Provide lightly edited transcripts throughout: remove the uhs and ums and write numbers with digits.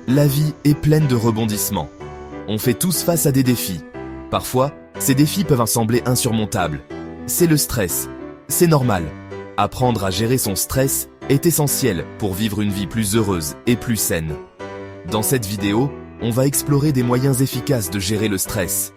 La vie est pleine de rebondissements. On fait tous face à des défis. Parfois, ces défis peuvent sembler insurmontables. C'est le stress. C'est normal. Apprendre à gérer son stress est essentiel pour vivre une vie plus heureuse et plus saine. Dans cette vidéo, on va explorer des moyens efficaces de gérer le stress.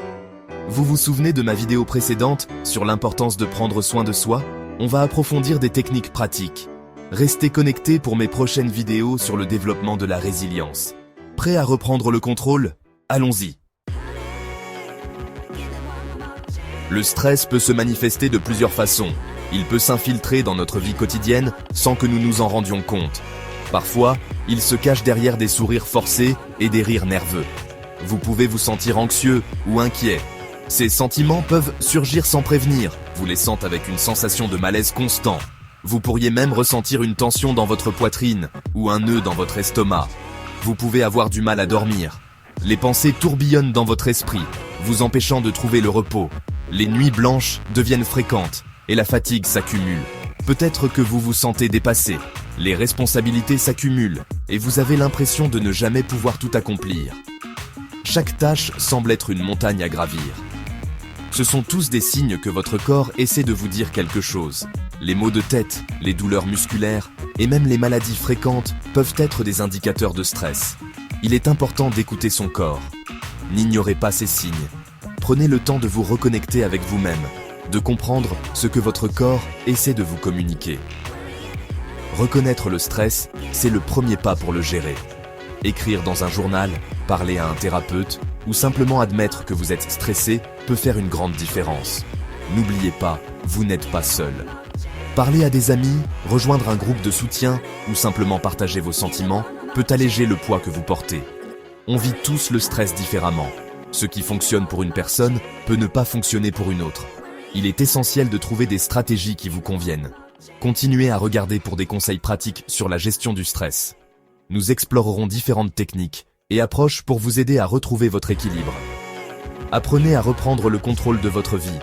Vous vous souvenez de ma vidéo précédente sur l'importance de prendre soin de soi? On va approfondir des techniques pratiques. Restez connectés pour mes prochaines vidéos sur le développement de la résilience. Prêt à reprendre le contrôle? Allons-y. Le stress peut se manifester de plusieurs façons. Il peut s'infiltrer dans notre vie quotidienne sans que nous nous en rendions compte. Parfois, il se cache derrière des sourires forcés et des rires nerveux. Vous pouvez vous sentir anxieux ou inquiet. Ces sentiments peuvent surgir sans prévenir, vous laissant avec une sensation de malaise constant. Vous pourriez même ressentir une tension dans votre poitrine ou un nœud dans votre estomac. Vous pouvez avoir du mal à dormir. Les pensées tourbillonnent dans votre esprit, vous empêchant de trouver le repos. Les nuits blanches deviennent fréquentes et la fatigue s'accumule. Peut-être que vous vous sentez dépassé. Les responsabilités s'accumulent et vous avez l'impression de ne jamais pouvoir tout accomplir. Chaque tâche semble être une montagne à gravir. Ce sont tous des signes que votre corps essaie de vous dire quelque chose. Les maux de tête, les douleurs musculaires et même les maladies fréquentes peuvent être des indicateurs de stress. Il est important d'écouter son corps. N'ignorez pas ces signes. Prenez le temps de vous reconnecter avec vous-même, de comprendre ce que votre corps essaie de vous communiquer. Reconnaître le stress, c'est le premier pas pour le gérer. Écrire dans un journal, parler à un thérapeute ou simplement admettre que vous êtes stressé peut faire une grande différence. N'oubliez pas, vous n'êtes pas seul. Parler à des amis, rejoindre un groupe de soutien ou simplement partager vos sentiments peut alléger le poids que vous portez. On vit tous le stress différemment. Ce qui fonctionne pour une personne peut ne pas fonctionner pour une autre. Il est essentiel de trouver des stratégies qui vous conviennent. Continuez à regarder pour des conseils pratiques sur la gestion du stress. Nous explorerons différentes techniques et approches pour vous aider à retrouver votre équilibre. Apprenez à reprendre le contrôle de votre vie.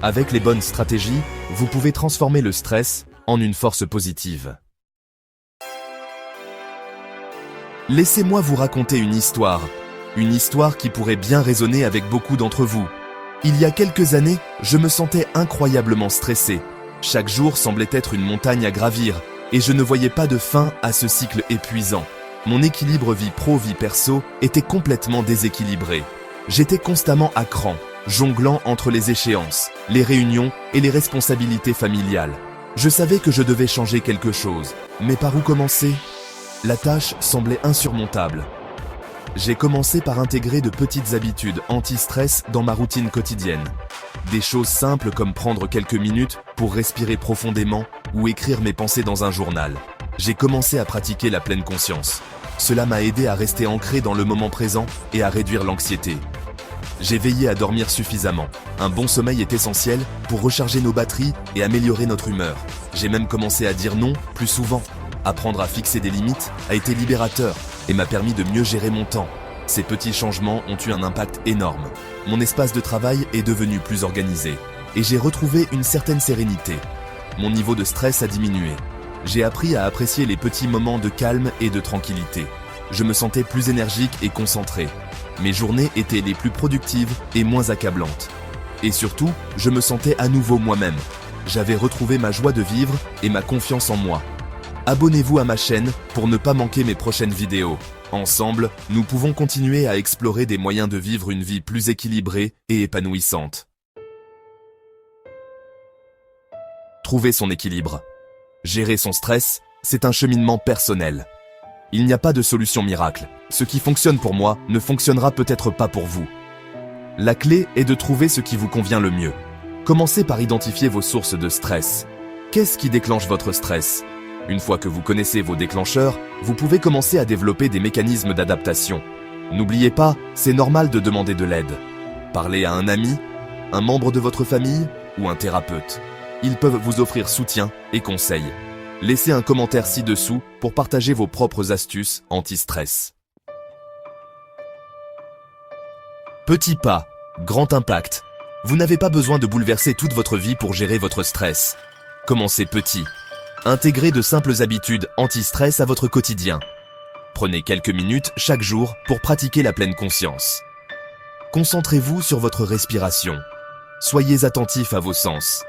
Avec les bonnes stratégies, vous pouvez transformer le stress en une force positive. Laissez-moi vous raconter une histoire qui pourrait bien résonner avec beaucoup d'entre vous. Il y a quelques années, je me sentais incroyablement stressé. Chaque jour semblait être une montagne à gravir et je ne voyais pas de fin à ce cycle épuisant. Mon équilibre vie pro-vie perso était complètement déséquilibré. J'étais constamment à cran, jonglant entre les échéances, les réunions et les responsabilités familiales. Je savais que je devais changer quelque chose, mais par où commencer? La tâche semblait insurmontable. J'ai commencé par intégrer de petites habitudes anti-stress dans ma routine quotidienne. Des choses simples comme prendre quelques minutes pour respirer profondément ou écrire mes pensées dans un journal. J'ai commencé à pratiquer la pleine conscience. Cela m'a aidé à rester ancré dans le moment présent et à réduire l'anxiété. J'ai veillé à dormir suffisamment. Un bon sommeil est essentiel pour recharger nos batteries et améliorer notre humeur. J'ai même commencé à dire non plus souvent. Apprendre à fixer des limites a été libérateur et m'a permis de mieux gérer mon temps. Ces petits changements ont eu un impact énorme. Mon espace de travail est devenu plus organisé et j'ai retrouvé une certaine sérénité. Mon niveau de stress a diminué. J'ai appris à apprécier les petits moments de calme et de tranquillité. Je me sentais plus énergique et concentré. Mes journées étaient les plus productives et moins accablantes. Et surtout, je me sentais à nouveau moi-même. J'avais retrouvé ma joie de vivre et ma confiance en moi. Abonnez-vous à ma chaîne pour ne pas manquer mes prochaines vidéos. Ensemble, nous pouvons continuer à explorer des moyens de vivre une vie plus équilibrée et épanouissante. Trouver son équilibre. Gérer son stress, c'est un cheminement personnel. Il n'y a pas de solution miracle. Ce qui fonctionne pour moi ne fonctionnera peut-être pas pour vous. La clé est de trouver ce qui vous convient le mieux. Commencez par identifier vos sources de stress. Qu'est-ce qui déclenche votre stress? Une fois que vous connaissez vos déclencheurs, vous pouvez commencer à développer des mécanismes d'adaptation. N'oubliez pas, c'est normal de demander de l'aide. Parlez à un ami, un membre de votre famille ou un thérapeute. Ils peuvent vous offrir soutien et conseils. Laissez un commentaire ci-dessous pour partager vos propres astuces anti-stress. Petit pas, grand impact. Vous n'avez pas besoin de bouleverser toute votre vie pour gérer votre stress. Commencez petit. Intégrez de simples habitudes anti-stress à votre quotidien. Prenez quelques minutes chaque jour pour pratiquer la pleine conscience. Concentrez-vous sur votre respiration. Soyez attentif à vos sens.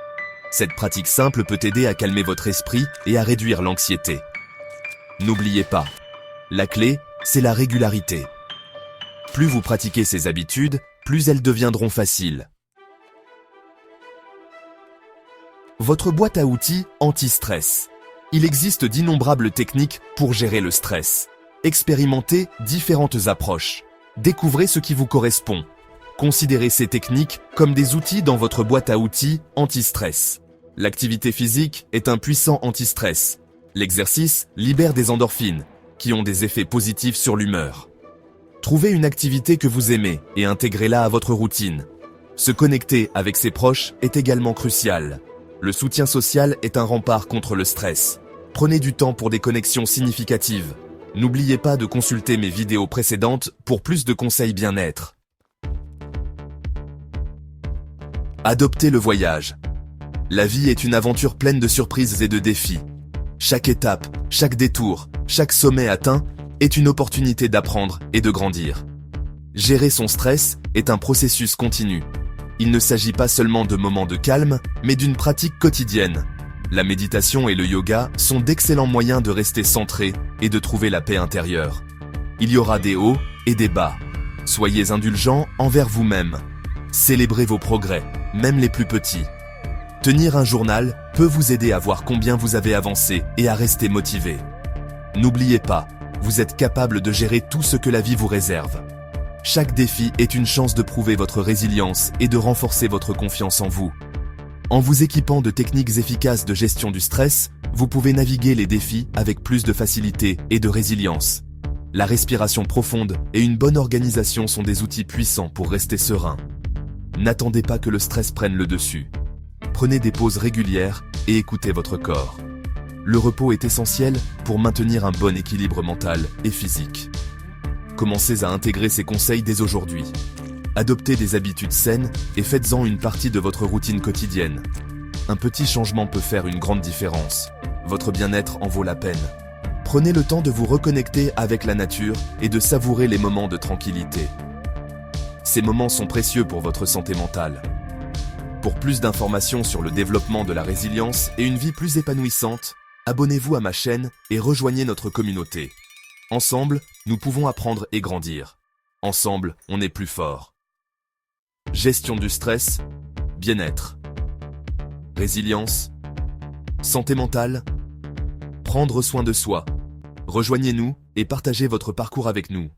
Cette pratique simple peut aider à calmer votre esprit et à réduire l'anxiété. N'oubliez pas, la clé, c'est la régularité. Plus vous pratiquez ces habitudes, plus elles deviendront faciles. Votre boîte à outils anti-stress. Il existe d'innombrables techniques pour gérer le stress. Expérimentez différentes approches. Découvrez ce qui vous correspond. Considérez ces techniques comme des outils dans votre boîte à outils anti-stress. L'activité physique est un puissant anti-stress. L'exercice libère des endorphines, qui ont des effets positifs sur l'humeur. Trouvez une activité que vous aimez et intégrez-la à votre routine. Se connecter avec ses proches est également crucial. Le soutien social est un rempart contre le stress. Prenez du temps pour des connexions significatives. N'oubliez pas de consulter mes vidéos précédentes pour plus de conseils bien-être. Adoptez le voyage. La vie est une aventure pleine de surprises et de défis. Chaque étape, chaque détour, chaque sommet atteint est une opportunité d'apprendre et de grandir. Gérer son stress est un processus continu. Il ne s'agit pas seulement de moments de calme, mais d'une pratique quotidienne. La méditation et le yoga sont d'excellents moyens de rester centré et de trouver la paix intérieure. Il y aura des hauts et des bas. Soyez indulgents envers vous-même. Célébrez vos progrès, même les plus petits. Tenir un journal peut vous aider à voir combien vous avez avancé et à rester motivé. N'oubliez pas, vous êtes capable de gérer tout ce que la vie vous réserve. Chaque défi est une chance de prouver votre résilience et de renforcer votre confiance en vous. En vous équipant de techniques efficaces de gestion du stress, vous pouvez naviguer les défis avec plus de facilité et de résilience. La respiration profonde et une bonne organisation sont des outils puissants pour rester serein. N'attendez pas que le stress prenne le dessus. Prenez des pauses régulières et écoutez votre corps. Le repos est essentiel pour maintenir un bon équilibre mental et physique. Commencez à intégrer ces conseils dès aujourd'hui. Adoptez des habitudes saines et faites-en une partie de votre routine quotidienne. Un petit changement peut faire une grande différence. Votre bien-être en vaut la peine. Prenez le temps de vous reconnecter avec la nature et de savourer les moments de tranquillité. Ces moments sont précieux pour votre santé mentale. Pour plus d'informations sur le développement de la résilience et une vie plus épanouissante, abonnez-vous à ma chaîne et rejoignez notre communauté. Ensemble, nous pouvons apprendre et grandir. Ensemble, on est plus fort. Gestion du stress, bien-être, résilience, santé mentale, prendre soin de soi. Rejoignez-nous et partagez votre parcours avec nous.